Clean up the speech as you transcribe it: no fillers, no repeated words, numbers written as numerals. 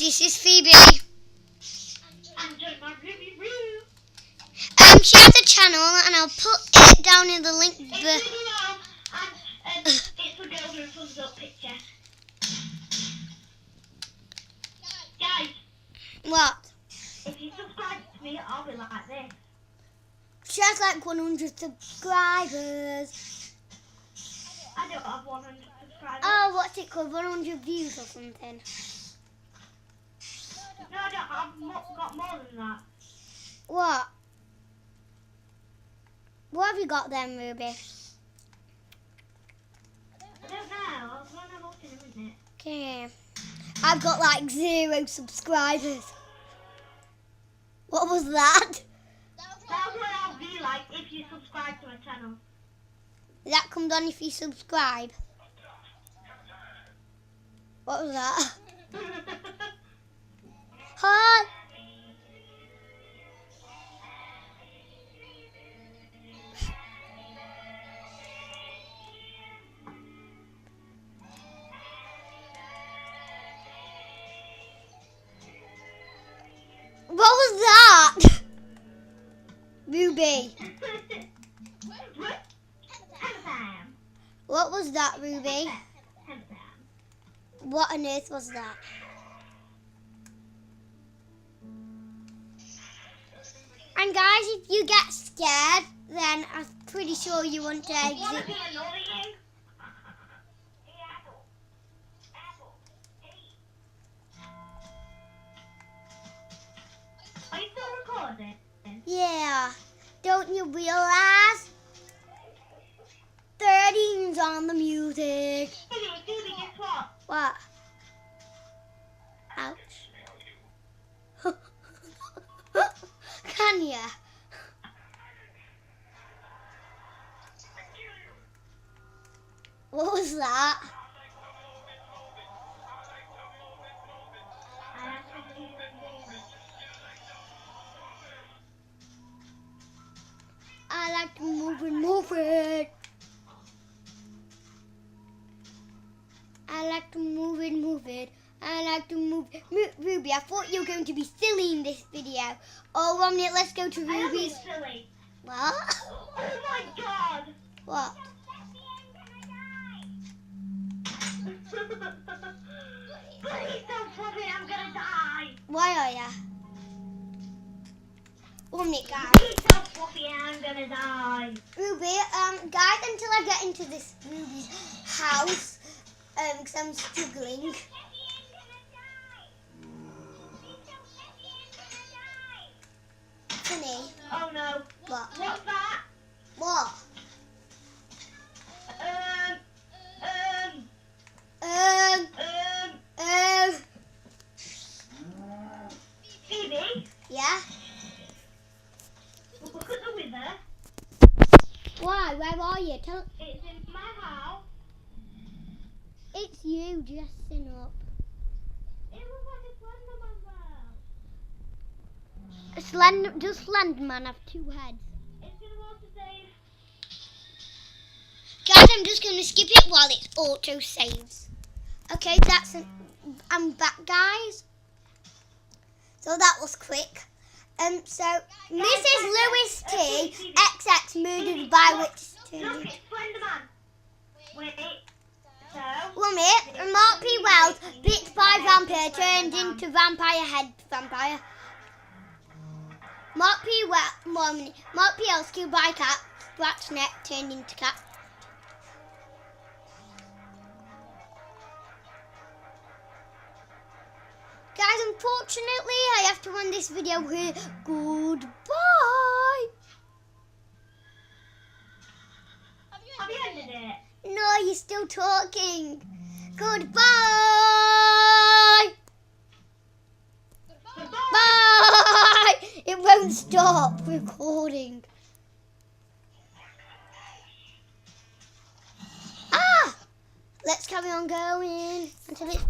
this is Phoebe. I'm doing my Ruby Roo. She has a channel, and I'll put it down in the link. It's the girl with a thumbs up picture. Guys, What? if you subscribe to me, I'll be like this. She has like 100 subscribers. I don't have 100 subscribers. Oh, what's it called? 100 views or something. No, I don't. I've got more than that. What? What have you got then, Ruby? I don't know. I was going to look in a minute. Okay. I've got like 0 subscribers. What was that? That's what I'll be like if you subscribe to my channel. That comes on if you subscribe. What was that? Hi. What was that? Ruby. What was that, Ruby? What on earth was that? And guys, if you get scared, then I'm pretty sure you want to exit. Are you still recording? Yeah. Don't you realize? 13's on the music. Phoebe, guess what? What? Ouch. Can ya? What was that? I like to move it. I like to move it. I like to move. Ruby, I thought you were going to be silly in this video. Oh, 1 minute, let's go to Ruby's. Silly. What? Oh my god. What? Please don't flip it, I'm gonna die. Why are ya? 1 minute, guys. Please don't flip it, I'm gonna die. Ruby, guys, until I get into this Ruby's house, because I'm struggling. Funny. Oh no. What? What's that? What? Phoebe, Yeah? look at the wither. Why? Where are you? Tell. It's in my house. It's you dressing up. It looks like a Slenderman world. Does Slenderman have 2 heads? It's gonna want to save. Guys, I'm just going to skip it while it auto saves. Okay, I'm back, guys. So that was quick. So Mrs. Lewis T XX murdered by witch. Look, it's Slenderman. Wait. So. 1 minute. Mark P. Wells, bit by vampire, turned into vampire head vampire. Mark P. Wells, 1 minute. Mark P. Wells, killed by cat, scratch neck, turned into cat. Guys, unfortunately, I have to end this video here. Goodbye. Have you ended it? No, you're still talking. Goodbye. Bye. It won't stop recording. Let's carry on going until it's